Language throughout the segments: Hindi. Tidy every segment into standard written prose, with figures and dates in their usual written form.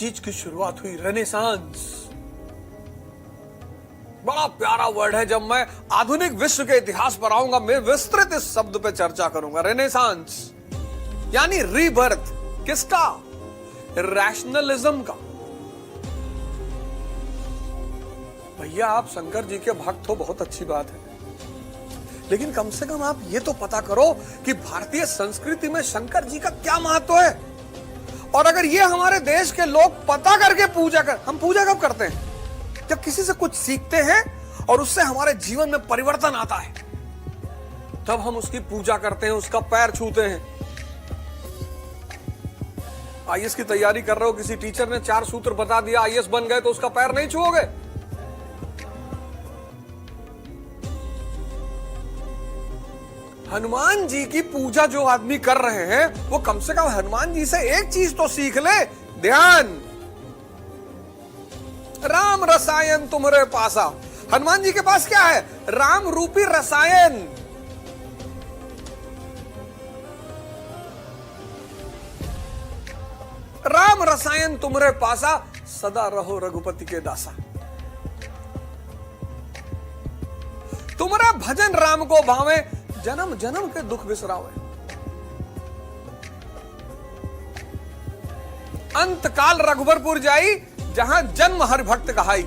चीज की शुरुआत हुई, रेनेसांस। बड़ा प्यारा वर्ड है। जब मैं आधुनिक विश्व के इतिहास पर आऊंगा, मैं विस्तृत इस शब्द पे चर्चा करूंगा। रेनेसांस यानी रीबर्थ। किसका? रैशनलिज्म का। भैया आप शंकर जी के भक्त हो, बहुत अच्छी बात है, लेकिन कम से कम आप ये तो पता करो कि भारतीय संस्कृति में शंकर जी का क्या महत्व है। और अगर ये हमारे देश के लोग पता करके हम पूजा कब करते हैं? जब किसी से कुछ सीखते हैं और उससे हमारे जीवन में परिवर्तन आता है, तब हम उसकी पूजा करते हैं, उसका पैर छूते हैं। आईएएस की तैयारी कर रहे हो, किसी टीचर ने 4 सूत्र बता दिया, आईएएस बन गए, तो उसका पैर नहीं छूओगे? हनुमान जी की पूजा जो आदमी कर रहे हैं, वो कम से कम हनुमान जी से एक चीज तो सीख ले, ध्यान। राम रसायन तुम्हारे पासा। हनुमान जी के पास क्या है? राम रूपी रसायन। राम रसायन तुम्हारे पासा, सदा रहो रघुपति के दासा। तुम्हारा भजन राम को भावे, जन्म जन्म के दुख बिसरावे। अंत काल रघुबरपुर जाई, जहां जन्म हरि भक्त कहाई।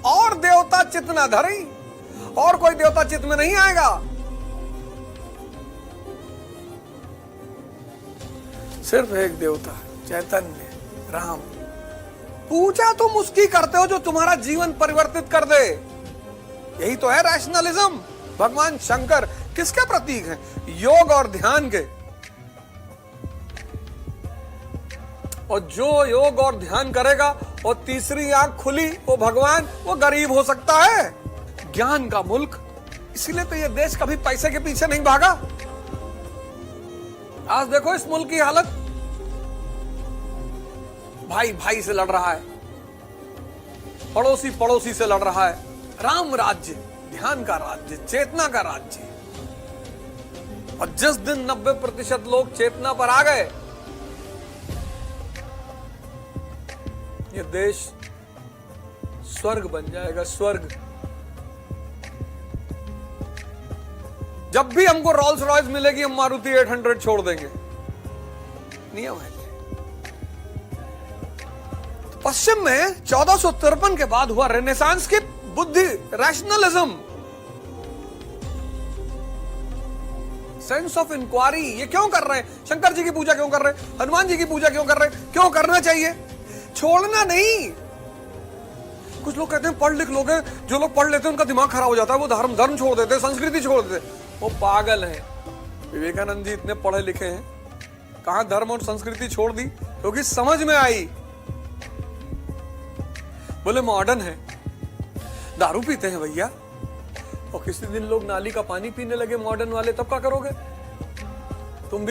और देवता चित न धरी, और कोई देवता चित में नहीं आएगा। सिर्फ एक देवता, चैतन्य राम। पूजा तुम उसकी करते हो जो तुम्हारा जीवन परिवर्तित कर दे। यही तो है रैशनलिज्म। भगवान शंकर किसके प्रतीक हैं? योग और ध्यान के। और जो योग और ध्यान करेगा और तीसरी आंख खुली, वो भगवान, वो गरीब हो सकता है। ज्ञान का मुल्क, इसीलिए तो ये देश कभी पैसे के पीछे नहीं भागा। आज देखो इस मुल्क की हालत, भाई भाई से लड़ रहा है, पड़ोसी पड़ोसी से लड़ रहा है। राम राज्य, ध्यान का राज्य, चेतना का राज्य। और जिस दिन 90% लोग चेतना पर आ गए, ये देश स्वर्ग बन जाएगा, स्वर्ग। जब भी हमको रोल्स रॉयस मिलेगी, हम मारुति 800 छोड़ देंगे। नियम है। तो पश्चिम में 1453 के बाद हुआ रेनेसांस की बुद्धि, रैशनलिज्म, सेंस ऑफ इंक्वायरी। ये क्यों कर रहे हैं? शंकर जी की पूजा क्यों कर रहे हैं? हनुमान जी की पूजा क्यों कर रहे हैं? क्यों करना चाहिए? छोड़ना नहीं। कुछ लोग कहते हैं पढ़ लिख लोग हैं, जो लोग पढ़ लेते हैं उनका दिमाग खराब हो जाता है, वो धर्म छोड़ देते हैं, संस्कृति छोड़ देते हैं। वो पागल हैं। विवेकानंद जी इतने पढ़े लिखे हैं, कहां धर्म और संस्कृति छोड़ दी? क्योंकि समझ में आई। बोले मॉडर्न है, दारू पीते हैं भैया, और किसी दिन लोग नाली का पानी पीने लगे मॉडर्न वाले, तब क्या करोगे?